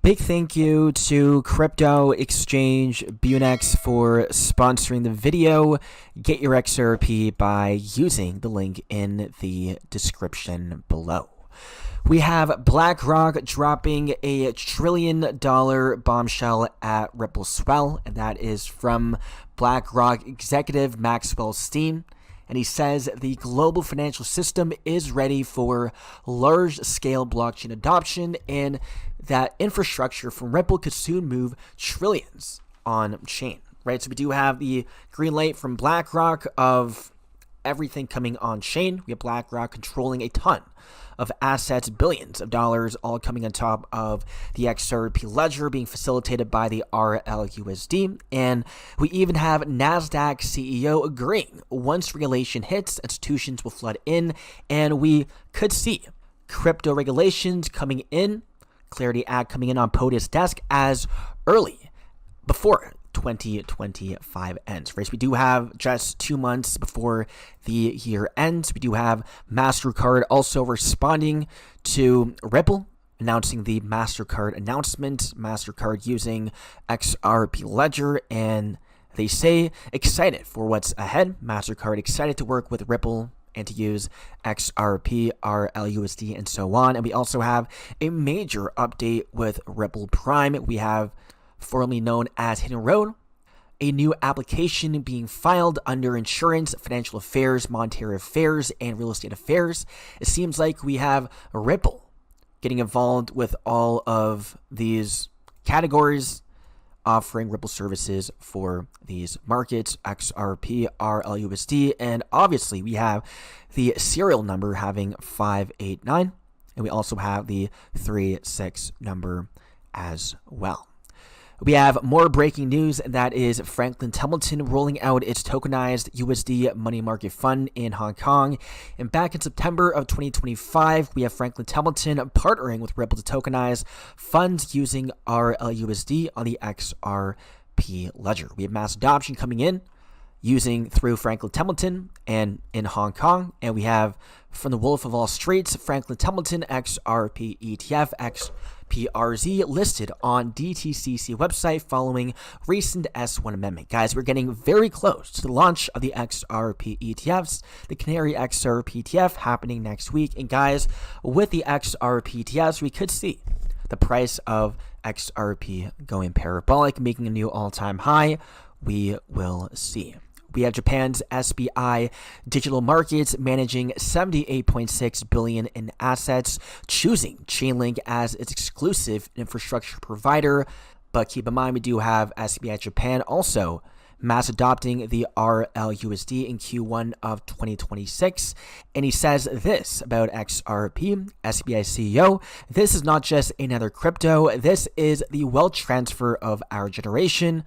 Big thank you to crypto exchange BITUNIX for sponsoring the video. Get your XRP by using the link in the description below. We have BlackRock dropping a $1 trillion bombshell at Ripple Swell, and that is from BlackRock executive Maxwell Steen. And he says the global financial system is ready for large-scale blockchain adoption, and that infrastructure from Ripple could soon move trillions on-chain, right? So we do have the green light from BlackRock of everything coming on-chain. We have BlackRock controlling a ton of assets, billions of dollars, all coming on top of the XRP ledger being facilitated by the RLUSD. And we even have NASDAQ CEO agreeing once regulation hits, institutions will flood in, and we could see crypto regulations coming in, Clarity Act coming in on POTUS desk as early before 2025 ends, right? So we do have just 2 months before the year ends. We do have MasterCard also responding to Ripple, announcing the MasterCard announcement, MasterCard using XRP Ledger, and they say excited for what's ahead. MasterCard excited to work with Ripple and to use XRP, RLUSD, and so on. And we also have a major update with Ripple Prime. We have formerly known as Hidden Road, a new application being filed under insurance, financial affairs, monetary affairs, and real estate affairs. It seems like we have Ripple getting involved with all of these categories, offering Ripple services for these markets, XRP, RLUSD, and obviously we have the serial number having 589, and we also have the 36 number as well. We have more breaking news, and that is Franklin Templeton rolling out its tokenized USD money market fund in Hong Kong. And back in September of 2025, we have Franklin Templeton partnering with Ripple to tokenize funds using RLUSD on the XRP ledger. We have mass adoption coming in using through Franklin Templeton and in Hong Kong. And we have from the Wolf of All Streets, Franklin Templeton XRP ETF XPRZ listed on DTCC website following recent S1 amendment. Guys, we're getting very close to the launch of the XRP ETFs, the Canary XRP ETF happening next week. And guys, with the XRP ETFs, we could see the price of XRP going parabolic, making a new all-time high. We will see. We have Japan's SBI Digital Markets managing $78.6 billion in assets, choosing Chainlink as its exclusive infrastructure provider. But keep in mind, we do have SBI Japan also mass adopting the RLUSD in Q1 of 2026. And he says this about XRP, SBI CEO, "This is not just another crypto. This is the wealth transfer of our generation."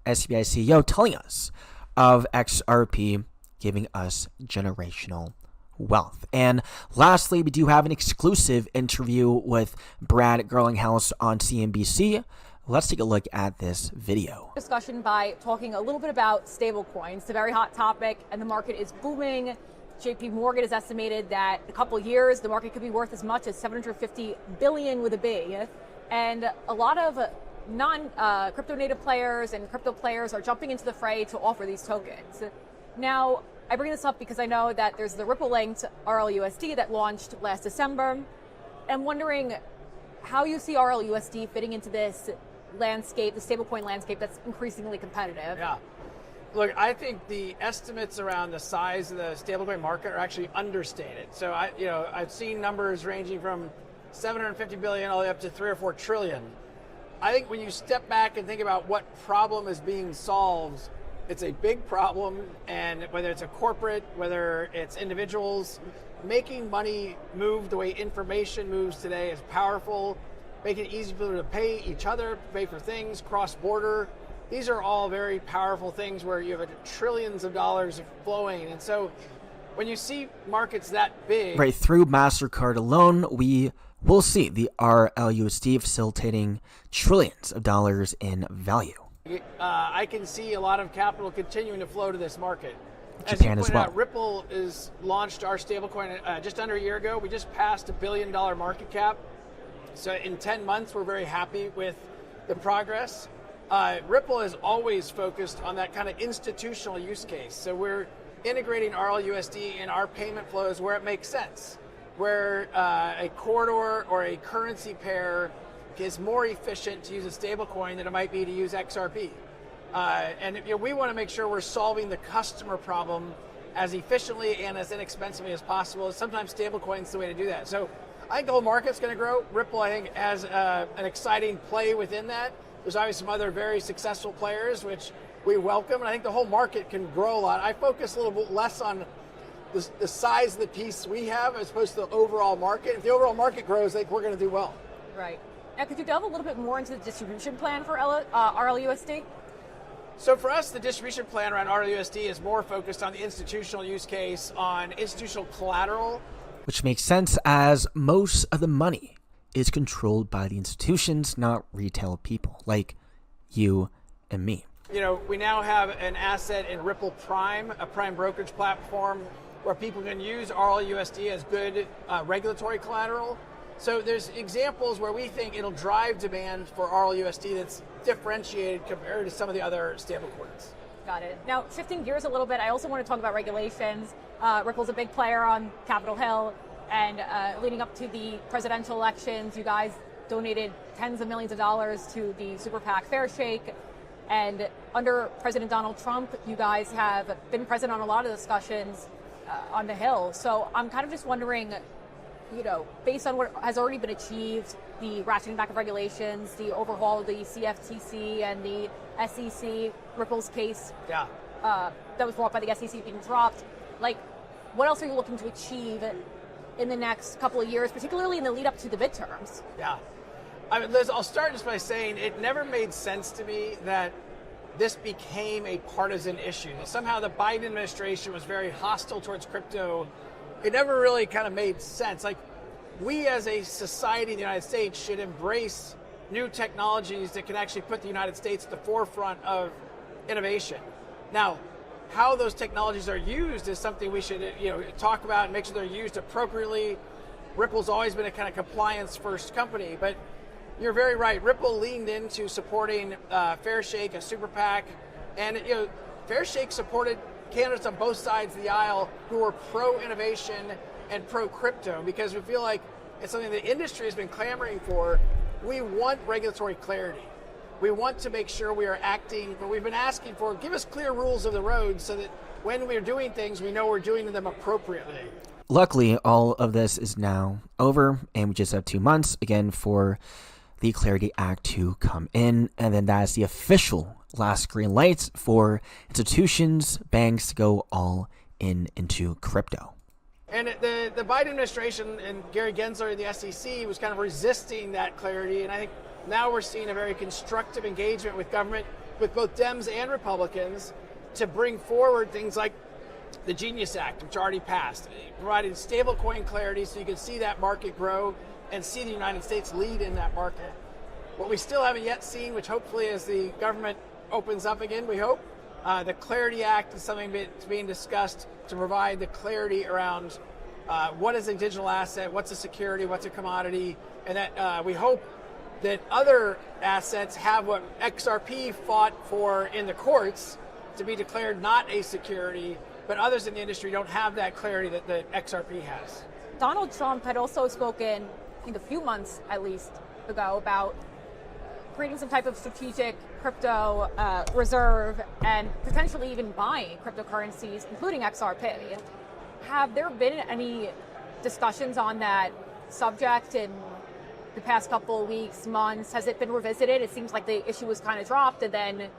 SBI CEO telling us of XRP giving us generational wealth. And lastly, we do have an exclusive interview with Brad Garlinghouse on CNBC. Let's take a look at this video. Discussion by talking a little bit about stablecoins. It's a very hot topic and the market is booming. JP Morgan has estimated that in a couple of years, the market could be worth as much as $750 billion with a B. And a lot of non-crypto native players and crypto players are jumping into the fray to offer these tokens. Now, I bring this up because I know that there's the Ripple-linked RLUSD that launched last December. I'm wondering how you see RLUSD fitting into this landscape, the stablecoin landscape that's increasingly competitive. Yeah. Look, I think the estimates around the size of the stablecoin market are actually understated. So I've seen numbers ranging from 750 billion all the way up to 3 or 4 trillion. I think when you step back and think about what problem is being solved, it's a big problem, and whether it's a corporate, whether it's individuals, making money move the way information moves today is powerful. Making it easy for people to pay each other, pay for things, cross-border. These are all very powerful things where you have trillions of dollars flowing. And so when you see markets that big... Right, through MasterCard alone, we will see the RLUSD facilitating trillions of dollars in value. I can see a lot of capital continuing to flow to this market. Japan as well. Out, Ripple is launched our stablecoin just under a year ago. We just passed $1 billion market cap. So in 10 months, we're very happy with the progress. Ripple is always focused on that kind of institutional use case. So we're integrating RLUSD in our payment flows where it makes sense, where a corridor or a currency pair is more efficient to use a stablecoin than it might be to use XRP. And we want to make sure we're solving the customer problem as efficiently and as inexpensively as possible. Sometimes stablecoin is the way to do that. So I think the whole market's going to grow. Ripple, I think, has an exciting play within that. There's obviously some other very successful players, which we welcome, and I think the whole market can grow a lot. I focus a little bit less on the size of the piece we have as opposed to the overall market. If the overall market grows, I think we're going to do well. Right. Now, could you delve a little bit more into the distribution plan for RLUSD? So for us, the distribution plan around RLUSD is more focused on the institutional use case, on institutional collateral. Which makes sense, as most of the money is controlled by the institutions, not retail people like you and me. We now have an asset in Ripple Prime, a prime brokerage platform where people can use RLUSD as good regulatory collateral. So there's examples where we think it'll drive demand for RLUSD that's differentiated compared to some of the other stablecoins. Got it. Now, shifting gears a little bit, I also want to talk about regulations. Ripple's a big player on Capitol Hill, and leading up to the presidential elections, you guys donated tens of millions of dollars to the super PAC Fair Shake. And under President Donald Trump, you guys have been present on a lot of discussions on the Hill. So I'm kind of just wondering, based on what has already been achieved, the ratcheting back of regulations, the overhaul of the CFTC and the SEC, Ripple's case that was brought by the SEC being dropped, what else are you looking to achieve in the next couple of years, particularly in the lead up to the midterms? Yeah. Liz, I'll start just by saying it never made sense to me that this became a partisan issue. That somehow the Biden administration was very hostile towards crypto. It never really kind of made sense. We as a society in the United States should embrace new technologies that can actually put the United States at the forefront of innovation. Now, how those technologies are used is something we should talk about and make sure they're used appropriately. Ripple's always been a kind of compliance-first company, but you're very right. Ripple leaned into supporting Fair Shake, a super PAC, and Fair Shake supported candidates on both sides of the aisle who were pro-innovation and pro-crypto, because we feel like it's something the industry has been clamoring for. We want regulatory clarity. We want to make sure we are acting, but we've been asking for, give us clear rules of the road so that when we're doing things, we know we're doing them appropriately. Luckily, all of this is now over, and we just have 2 months again for the Clarity Act to come in, and then that is the official last green light for institutions, banks to go all into crypto. And the Biden administration and Gary Gensler and the SEC was kind of resisting that clarity, and I think now we're seeing a very constructive engagement with government, with both Dems and Republicans, to bring forward things like the Genius Act, which already passed, providing stablecoin clarity so you can see that market grow and see the United States lead in that market. What we still haven't yet seen, which hopefully as the government opens up again, we hope, the Clarity Act is something that's being discussed to provide the clarity around what is a digital asset, what's a security, what's a commodity, and that we hope that other assets have what XRP fought for in the courts to be declared not a security, but others in the industry don't have that clarity that XRP has. Donald Trump had also spoken, I think a few months at least ago, about creating some type of strategic crypto reserve and potentially even buying cryptocurrencies, including XRP. Have there been any discussions on that subject in the past couple of weeks, months? Has it been revisited? It seems like the issue was kind of dropped, and then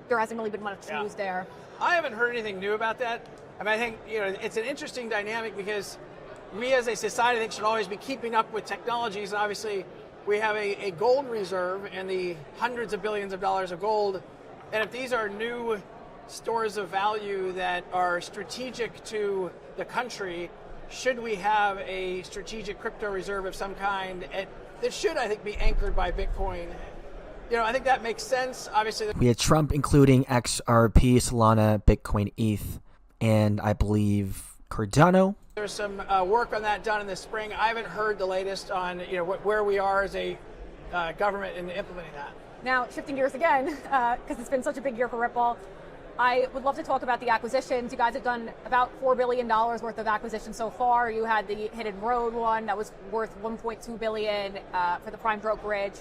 there hasn't really been much news there. I haven't heard anything new about that. I think it's an interesting dynamic because we as a society, I think, should always be keeping up with technologies. And obviously, we have a gold reserve and the hundreds of billions of dollars of gold. And if these are new stores of value that are strategic to the country, should we have a strategic crypto reserve of some kind that should, I think, be anchored by Bitcoin? I think that makes sense. Obviously, we had Trump including XRP, Solana, Bitcoin, ETH, and I believe Cardano There's some work on that done in the spring. I haven't heard the latest on where we are as a government in implementing that. Now, shifting gears again, because it's been such a big year for Ripple, I would love to talk about the acquisitions. You guys have done about $4 billion worth of acquisitions so far. You had the Hidden Road one that was worth $1.2 billion for the prime brokerage.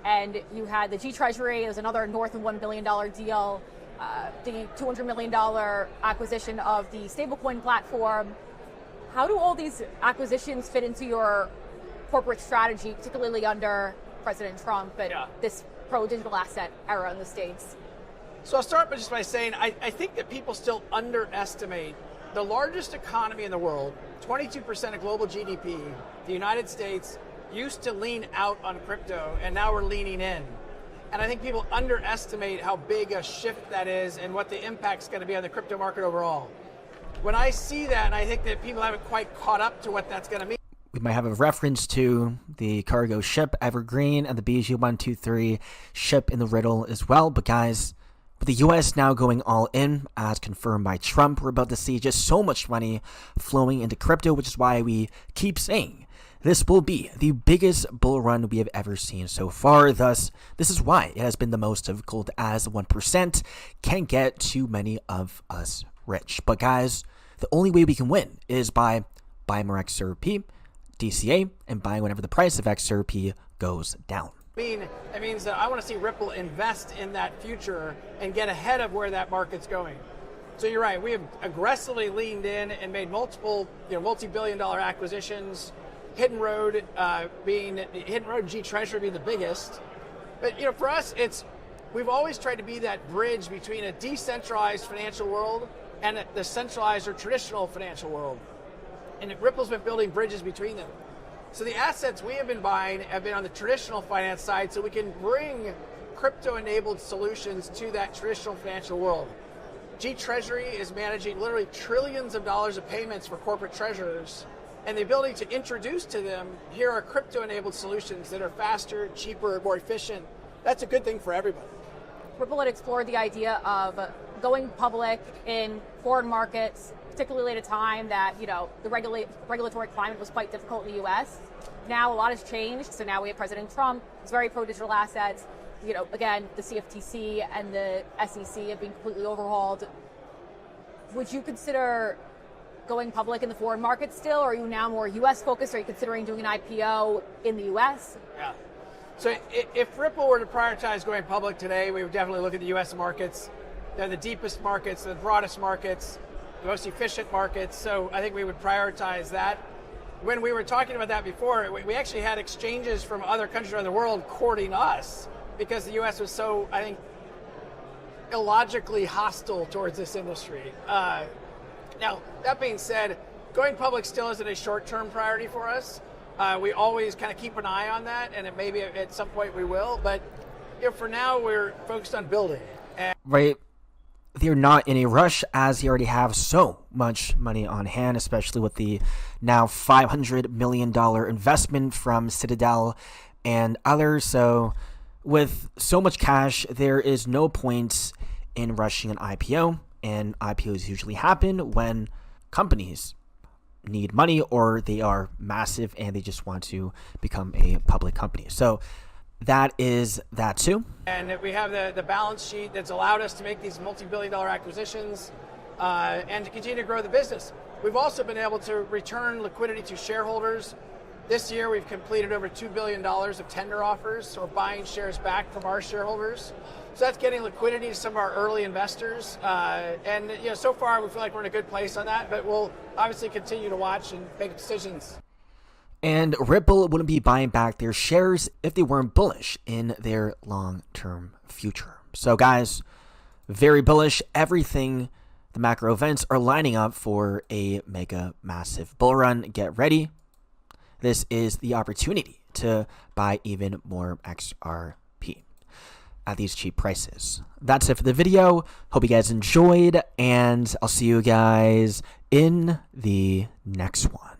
And you had the G Treasury, it was another north of $1 billion deal. The $200 million acquisition of the stablecoin platform. How do all these acquisitions fit into your corporate strategy, particularly under President Trump and this pro-digital asset era in the States? So I'll start by saying I think that people still underestimate the largest economy in the world, 22% of global GDP, the United States, used to lean out on crypto, and now we're leaning in. And I think people underestimate how big a shift that is and what the impact's going to be on the crypto market overall. When I see that, and I think that people haven't quite caught up to what that's going to mean. We might have a reference to the cargo ship Evergreen and the BG123 ship in the riddle as well. But guys, with the U.S. now going all in, as confirmed by Trump, we're about to see just so much money flowing into crypto, which is why we keep saying this will be the biggest bull run we have ever seen so far. Thus, this is why it has been the most difficult, as 1% can get too many of us rich. But guys, the only way we can win is by buying more XRP, DCA, and buying whenever the price of XRP goes down. It means that I want to see Ripple invest in that future and get ahead of where that market's going. So you're right, we have aggressively leaned in and made multiple, multi-billion-dollar acquisitions. Hidden Road G Treasury being the biggest. But for us, we've always tried to be that bridge between a decentralized financial world and the centralized or traditional financial world. And Ripple's been building bridges between them. So the assets we have been buying have been on the traditional finance side, so we can bring crypto-enabled solutions to that traditional financial world. G Treasury is managing literally trillions of dollars of payments for corporate treasurers, and the ability to introduce to them, here are crypto-enabled solutions that are faster, cheaper, more efficient. That's a good thing for everybody. Ripple had explored the idea of going public in foreign markets, particularly at a time that the regulatory climate was quite difficult in the U.S. Now a lot has changed. So now we have President Trump. He's very pro-digital assets. Again, the CFTC and the SEC have been completely overhauled. Would you consider going public in the foreign market still, or are you now more U.S. focused? Are you considering doing an IPO in the U.S.? Yeah. So if Ripple were to prioritize going public today, we would definitely look at the U.S. markets. They're the deepest markets, the broadest markets, the most efficient markets. So I think we would prioritize that. When we were talking about that before, we actually had exchanges from other countries around the world courting us because the U.S. was so, I think, illogically hostile towards this industry. Now, that being said, going public still isn't a short-term priority for us. We always kind of keep an eye on that, and maybe at some point we will. But for now, we're focused on building. Right. They're not in a rush, as they already have so much money on hand, especially with the now $500 million investment from Citadel and others. So with so much cash, there is no point in rushing an IPO. And IPOs usually happen when companies need money or they are massive and they just want to become a public company. So that is that too. And we have the balance sheet that's allowed us to make these multi-billion-dollar acquisitions and to continue to grow the business. We've also been able to return liquidity to shareholders. This year, we've completed over $2 billion of tender offers, so we're buying shares back from our shareholders. So that's getting liquidity to some of our early investors. And so far, we feel like we're in a good place on that, but we'll obviously continue to watch and make decisions. And Ripple wouldn't be buying back their shares if they weren't bullish in their long-term future. So guys, very bullish. Everything, the macro events are lining up for a mega massive bull run. Get ready. This is the opportunity to buy even more XRP at these cheap prices. That's it for the video. Hope you guys enjoyed, and I'll see you guys in the next one.